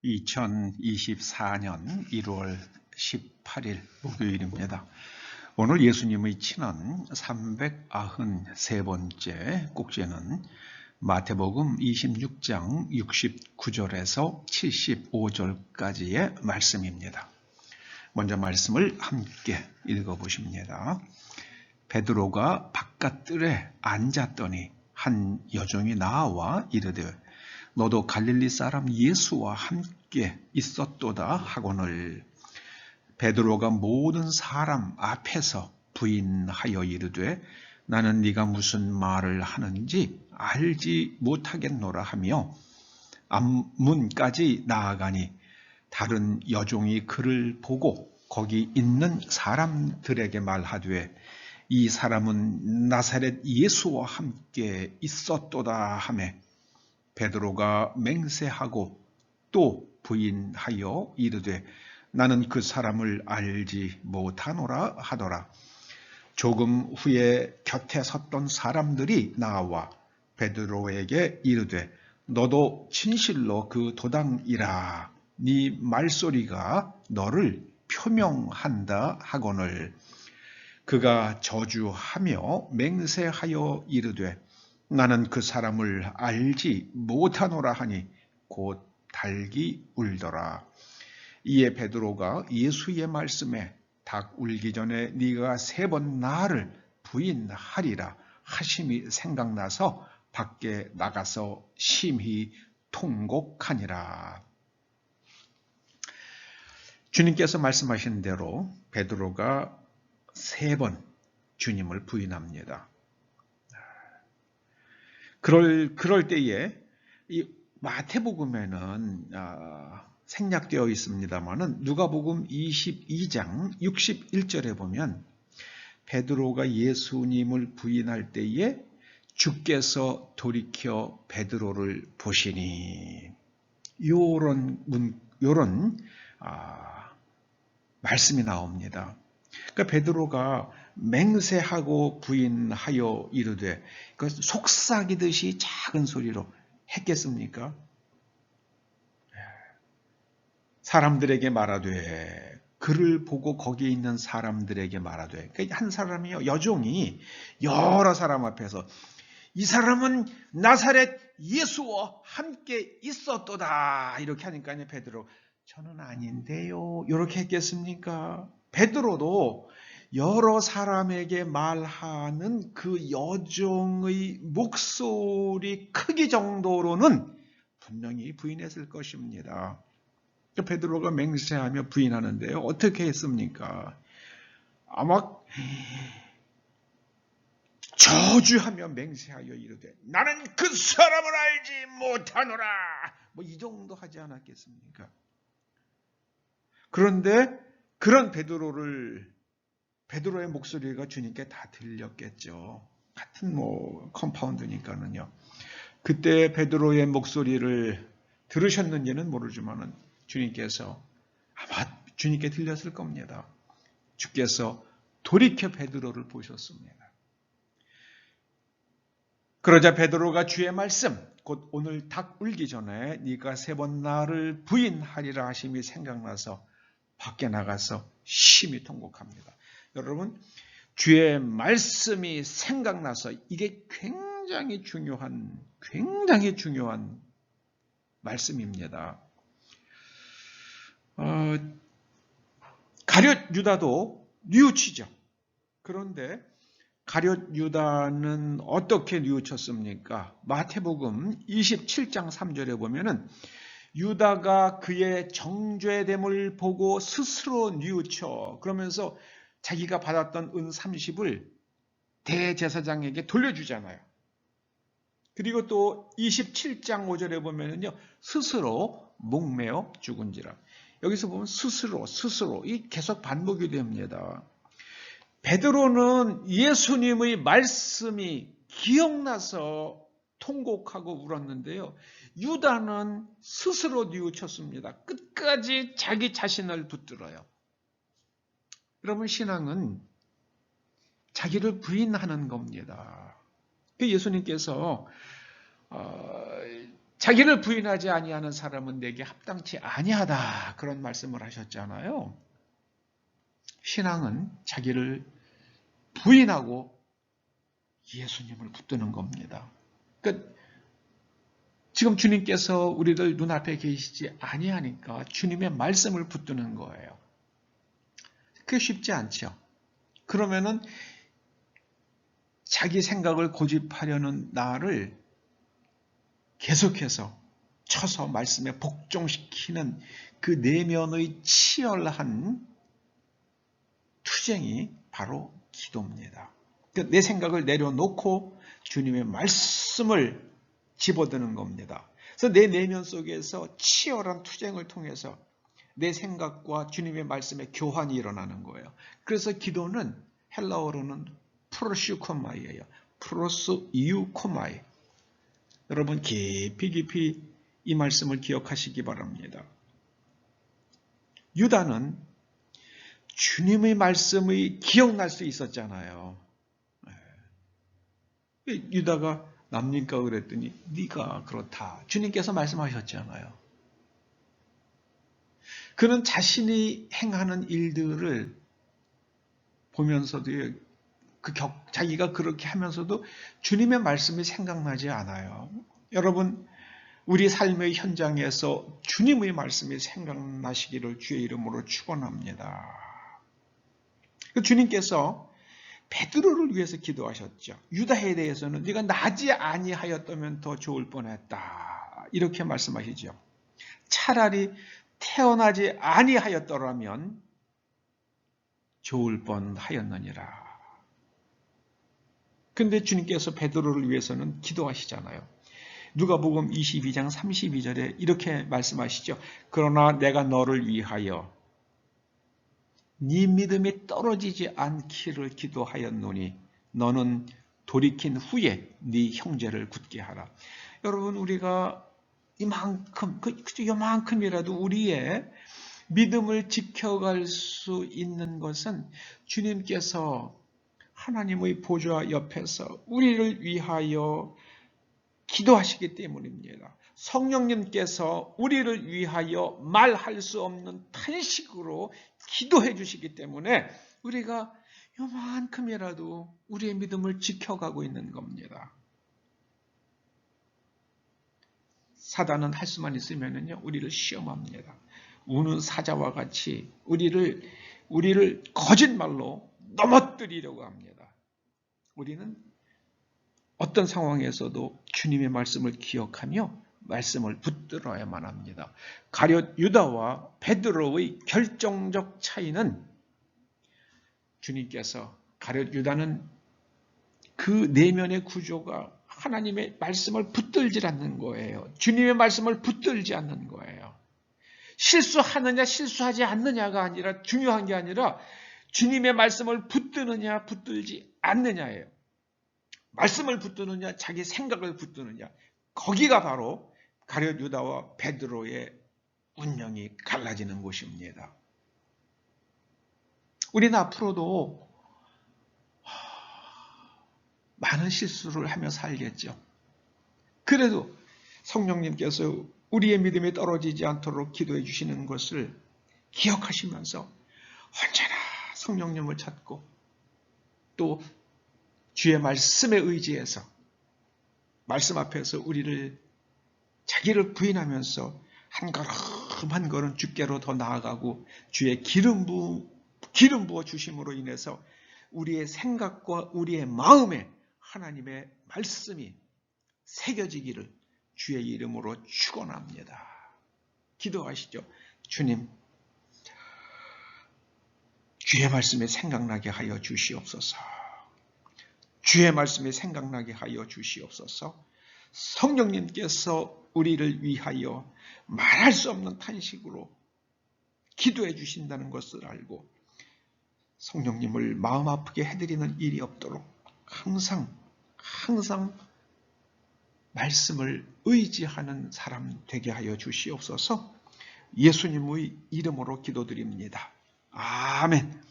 2024년 1월 18일 목요일입니다. 오늘 예수님의 친언 393번째 꼭지는 마태복음 26장 69절에서 75절까지의 말씀입니다. 먼저 말씀을 함께 읽어보십니다. 베드로가 바깥뜰에 앉았더니 한 여종이 나와 이르되 너도 갈릴리 사람 예수와 함께 있었도다 하거늘 베드로가 모든 사람 앞에서 부인하여 이르되 나는 네가 무슨 말을 하는지 알지 못하겠노라 하며 앞문까지 나아가니 다른 여종이 그를 보고 거기 있는 사람들에게 말하되 이 사람은 나사렛 예수와 함께 있었도다 하매 베드로가 맹세하고 또 부인하여 이르되 나는 그 사람을 알지 못하노라 하더라. 조금 후에 곁에 섰던 사람들이 나와 베드로에게 이르되 너도 진실로 그 도당이라 네 말소리가 너를 표명한다 하거늘 그가 저주하며 맹세하여 이르되 나는 그 사람을 알지 못하노라 하니 곧 닭이 울더라. 이에 베드로가 예수의 말씀에 닭 울기 전에 네가 3번 나를 부인하리라 하심이 생각나서 밖에 나가서 심히 통곡하니라. 주님께서 말씀하신 대로 베드로가 3번 주님을 부인합니다. 그럴 때에 이 마태복음에는 생략되어 있습니다만은 누가복음 22장 61절에 보면 베드로가 예수님을 부인할 때에 주께서 돌이켜 베드로를 보시니 요런 말씀이 나옵니다. 그러니까 베드로가 맹세하고 부인하여 이르되 속삭이듯이 작은 소리로 했겠습니까? 사람들에게 말하되 그를 보고 거기에 있는 사람들에게 말하되 그러니까 한 사람이요 여종이 여러 사람 앞에서 이 사람은 나사렛 예수와 함께 있었도다 이렇게 하니까 베드로 저는 아닌데요 이렇게 했겠습니까? 베드로도 여러 사람에게 말하는 그 여종의 목소리 크기 정도로는 분명히 부인했을 것입니다. 베드로가 맹세하며 부인하는데요. 어떻게 했습니까? 아마 저주하며 맹세하여 이르되 나는 그 사람을 알지 못하노라 이 정도 하지 않았겠습니까? 그런데 그런 베드로의 목소리가 주님께 다 들렸겠죠. 같은 컴파운드니까는요. 그때 베드로의 목소리를 들으셨는지는 모르지만은 주님께서 아마 주님께 들렸을 겁니다. 주께서 돌이켜 베드로를 보셨습니다. 그러자 베드로가 주의 말씀, 곧 오늘 닭 울기 전에 네가 3번 나를 부인하리라 하심이 생각나서 밖에 나가서 심히 통곡합니다. 여러분, 주의 말씀이 생각나서 이게 굉장히 중요한 말씀입니다. 가룟 유다도 뉘우치죠. 그런데 가룟 유다는 어떻게 뉘우쳤습니까? 마태복음 27장 3절에 보면은 유다가 그의 정죄됨을 보고 스스로 뉘우쳐 그러면서 자기가 받았던 은 30을 대제사장에게 돌려주잖아요. 그리고 또 27장 5절에 보면은요 스스로 목매어 죽은지라. 여기서 보면 스스로 이 계속 반복이 됩니다. 베드로는 예수님의 말씀이 기억나서 통곡하고 울었는데요. 유다는 스스로 뉘우쳤습니다. 끝까지 자기 자신을 붙들어요. 여러분 신앙은 자기를 부인하는 겁니다. 예수님께서 자기를 부인하지 아니하는 사람은 내게 합당치 아니하다. 그런 말씀을 하셨잖아요. 신앙은 자기를 부인하고 예수님을 붙드는 겁니다. 그러니까 지금 주님께서 우리들 눈앞에 계시지 아니하니까 주님의 말씀을 붙드는 거예요. 그게 쉽지 않죠. 그러면은 자기 생각을 고집하려는 나를 계속해서 쳐서 말씀에 복종시키는 그 내면의 치열한 투쟁이 바로 기도입니다. 내 생각을 내려놓고 주님의 말씀을 집어드는 겁니다. 그래서 내 내면 속에서 치열한 투쟁을 통해서 내 생각과 주님의 말씀의 교환이 일어나는 거예요. 그래서 기도는 헬라어로는 프로슈코마이예요. 프로스유코마이. 여러분 깊이 이 말씀을 기억하시기 바랍니다. 유다는 주님의 말씀이 기억날 수 있었잖아요. 유다가 납니까 그랬더니 네가 그렇다. 주님께서 말씀하셨잖아요. 그는 자신이 행하는 일들을 보면서도 자기가 그렇게 하면서도 주님의 말씀이 생각나지 않아요. 여러분, 우리 삶의 현장에서 주님의 말씀이 생각나시기를 주의 이름으로 축원합니다. 주님께서 베드로를 위해서 기도하셨죠. 유다에 대해서는 네가 나지 아니하였다면 더 좋을 뻔했다. 이렇게 말씀하시죠. 차라리 태어나지 아니하였더라면 좋을 뻔하였느니라. 근데 주님께서 베드로를 위해서는 기도하시잖아요. 누가복음 22장 32절에 이렇게 말씀하시죠. 그러나 내가 너를 위하여 네 믿음이 떨어지지 않기를 기도하였노니 너는 돌이킨 후에 네 형제를 굳게 하라. 여러분, 우리가 이만큼이라도 우리의 믿음을 지켜갈 수 있는 것은 주님께서 하나님의 보좌 옆에서 우리를 위하여 기도하시기 때문입니다. 성령님께서 우리를 위하여 말할 수 없는 탄식으로 기도해 주시기 때문에 우리가 요만큼이라도 우리의 믿음을 지켜가고 있는 겁니다. 사단은 할 수만 있으면요, 우리를 시험합니다. 우는 사자와 같이 우리를 거짓말로 넘어뜨리려고 합니다. 우리는 어떤 상황에서도 주님의 말씀을 기억하며 말씀을 붙들어야만 합니다. 가룟 유다와 베드로의 결정적 차이는 주님께서 가룟 유다는 그 내면의 구조가 하나님의 말씀을 붙들지 않는 거예요. 주님의 말씀을 붙들지 않는 거예요. 실수하느냐 실수하지 않느냐가 아니라 중요한 게 아니라 주님의 말씀을 붙드느냐 붙들지 않느냐예요. 말씀을 붙드느냐 자기 생각을 붙드느냐, 거기가 바로 가룟 유다와 베드로의 운명이 갈라지는 곳입니다. 우리는 앞으로도 많은 실수를 하며 살겠죠. 그래도 성령님께서 우리의 믿음이 떨어지지 않도록 기도해 주시는 것을 기억하시면서 언제나 성령님을 찾고 또 주의 말씀에 의지해서 말씀 앞에서 자기를 부인하면서 한 걸음 한 걸음 주께로 더 나아가고 주의 기름 부어 주심으로 인해서 우리의 생각과 우리의 마음에 하나님의 말씀이 새겨지기를 주의 이름으로 축원합니다. 기도하시죠. 주님, 주의 말씀이 생각나게 하여 주시옵소서. 주의 말씀이 생각나게 하여 주시옵소서. 성령님께서 우리를 위하여 말할 수 없는 탄식으로 기도해 주신다는 것을 알고 성령님을 마음 아프게 해드리는 일이 없도록 항상 말씀을 의지하는 사람 되게 하여 주시옵소서. 예수님의 이름으로 기도드립니다. 아멘.